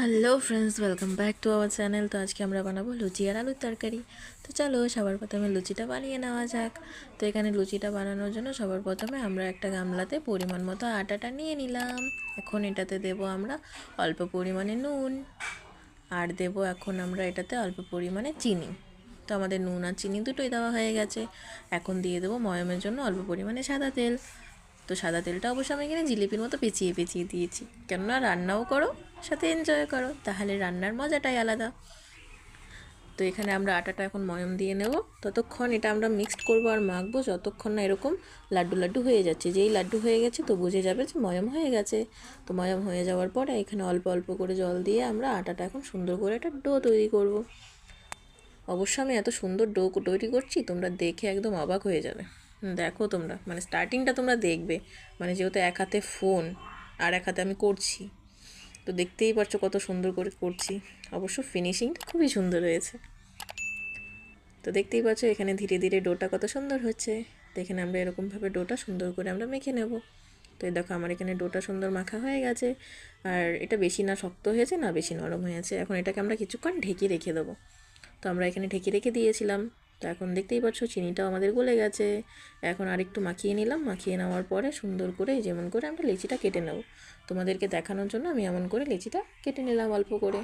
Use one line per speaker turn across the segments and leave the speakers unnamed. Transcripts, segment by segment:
Hello friends, welcome back to our channel. তো আজকে আমরা বানাবো লুচি আর আলুর তরকারি। তো চলো সবার প্রথমে লুচিটা বানিয়ে নেওয়া যাক। তো এখানে লুচিটা বানানোর জন্য সবার প্রথমে আমরা একটা গামলাতে পরিমাণ মতো আটাটা নিয়ে নিলাম। এখন এটাতে দেব আমরা অল্প পরিমাণে নুন, আর দেব এখন আমরা এটাতে অল্প পরিমাণে চিনি। তো আমাদের নুন আর চিনি দুটোই দেওয়া হয়ে গেছে। এখন দিয়ে দেবো ময়মের জন্য অল্প পরিমাণে সাদা তেল। তো সাদা তেলটা অবশ্য আমি এখানে জিলিপির মতো পেঁচিয়ে পেঁচিয়ে দিয়েছি, কেননা রান্নাও করো সাথে এনজয় করো, তাহলে রান্নার মজাটাই আলাদা। তো এখানে আমরা আটাটা এখন ময়ম দিয়ে নেব। ততক্ষণ এটা আমরা মিক্সড করবো আর মাখবো যতক্ষণ না এরকম লাড্ডু লাড্ডু হয়ে যাচ্ছে। যেই লাড্ডু হয়ে গেছে তো বুঝে যাবে যে ময়ম হয়ে গেছে। তো ময়ম হয়ে যাওয়ার পরে এখানে অল্প অল্প করে জল দিয়ে আমরা আটাটা এখন সুন্দর করে একটা ডো তৈরি করব। অবশ্য আমি এত সুন্দর ডো তৈরি করছি, তোমরা দেখে একদম অবাক হয়ে যাবে। দেখো তোমরা, মানে স্টার্টিংটা তোমরা দেখবে, মানে যেহেতু এক হাতে ফোন আর এক হাতে আমি করছি, তো দেখতেই পারছো কত সুন্দর করে করছি। অবশ্য ফিনিশিংটা খুবই সুন্দর হয়েছে। তো দেখতেই পাচ্ছ এখানে ধীরে ধীরে ডোটা কত সুন্দর হচ্ছে। তো এখানে আমরা এরকমভাবে ডোটা সুন্দর করে আমরা মেখে নেব। তো এই দেখো আমার এখানে ডোটা সুন্দর মাখা হয়ে গেছে। আর এটা বেশি না শক্ত হয়েছে না বেশি নরম হয়েছে। এখন এটাকে আমরা কিছুক্ষণ ঢেকে রেখে দেবো। তো আমরা এখানে ঢেকে রেখে দিয়েছিলাম। তো এখন দেখতেই পাচ্ছ চিনিটাও আমাদের গলে গেছে। এখন আরেকটু মাখিয়ে নিলাম। মাখিয়ে নেওয়ার পরে সুন্দর করে যেমন করে আমরা লিচিটা কেটে নেব। তোমাদেরকে দেখানোর জন্য আমি এমন করে লিচিটা কেটে নিলাম অল্প করে।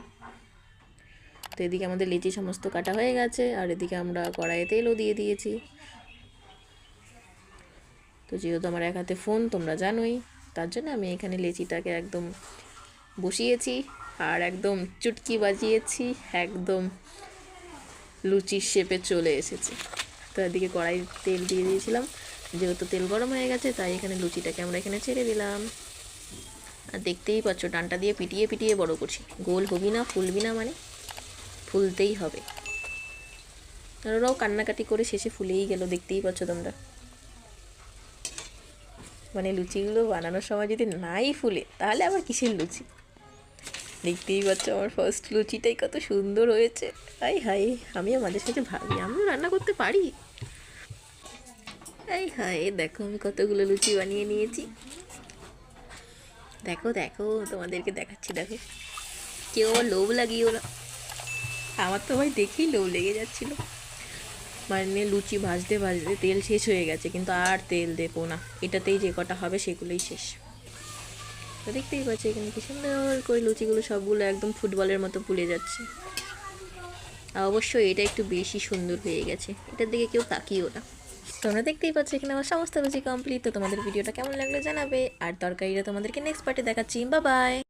তো এদিকে আমাদের লিচি সমস্ত কাটা হয়ে গেছে, আর এদিকে আমরা কড়াইয়ে তেলও দিয়ে দিয়েছি। তো যেহেতু আমার এক হাতে ফোন তোমরা জানোই, তার জন্য আমি এখানে লিচিটাকে একদম বসিয়েছি আর একদম চুটকি বাজিয়েছি, একদম লুচির শেপে চলে এসেছে। তো এদিকে কড়াই তেল দিয়ে দিয়েছিলাম, যেহেতু তেল গরম হয়ে গেছে তাই এখানে লুচিটাকে আমরা এখানে ছেড়ে দিলাম। আর দেখতেই পাচ্ছ ডানটা দিয়ে পিটিয়ে পিটিয়ে বড় করছি। গোল হবি না ফুলবি না, মানে ফুলতেই হবে। আর ওরাও কান্নাকাটি করে শেষে ফুলেই গেল, দেখতেই পাচ্ছ তোমরা। মানে লুচিগুলো বানানোর সময় যদি নাই ফুলে তাহলে আবার কিসের লুচি। দেখতেই পাচ্ছ আমার ফার্স্ট লুচিটাই কত সুন্দর হয়েছে। হাই হাই, আমিও মাঝে সাঝে ভাবি আমিও রান্না করতে পারি। এই হাই দেখো আমি কতগুলো লুচি বানিয়ে নিয়েছি। দেখো দেখো তোমাদেরকে দেখাচ্ছি, দেখো কেউ আমার লোভ লাগিও না। আমার তো ভাই দেখেই লোভ লেগে যাচ্ছিল। মানে লুচি ভাজতে ভাজতে তেল শেষ হয়ে গেছে, কিন্তু আর তেল দেবো না, এটাতেই যে কটা হবে সেগুলোই শেষ। তো দেখতেই পাচ্ছি এখানে কি সুন্দর করে লুচিগুলো সবগুলো একদম ফুটবলের মতো ফুলে যাচ্ছে। আর অবশ্যই এটা একটু বেশি সুন্দর হয়ে গেছে, এটার দিকে কেউ তাকিয়েও না। তোমরা দেখতেই পাচ্ছ এখানে আমার সমস্ত লুচি কমপ্লিট। তো তোমাদের ভিডিওটা কেমন লাগলো জানাবে, আর তরকারিটা তোমাদেরকে নেক্সট পার্টে দেখাচ্ছি। Bye bye.